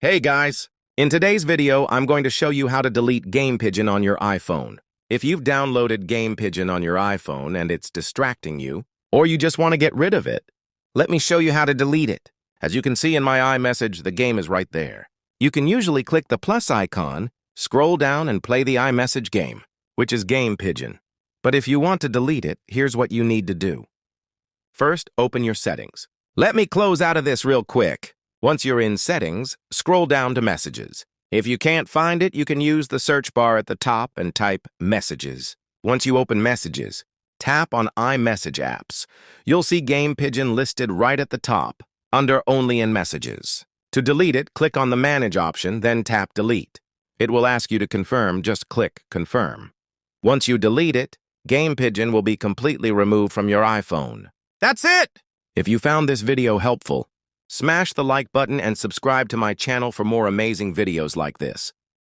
Hey guys! In today's video, I'm going to show you how to delete Game Pigeon on your iPhone. If you've downloaded Game Pigeon on your iPhone and it's distracting you, or you just want to get rid of it, let me show you how to delete it. As you can see in my iMessage, the game is right there. You can usually click the plus icon, scroll down and play the iMessage game, which is Game Pigeon. But if you want to delete it, here's what you need to do. First, open your settings. Let me close out of this real quick. Once you're in Settings, scroll down to Messages. If you can't find it, you can use the search bar at the top and type Messages. Once you open Messages, tap on iMessage apps. You'll see Game Pigeon listed right at the top, under Only in Messages. To delete it, click on the Manage option, then tap Delete. It will ask you to confirm, just click Confirm. Once you delete it, Game Pigeon will be completely removed from your iPhone. That's it! If you found this video helpful, smash the like button and subscribe to my channel for more amazing videos like this.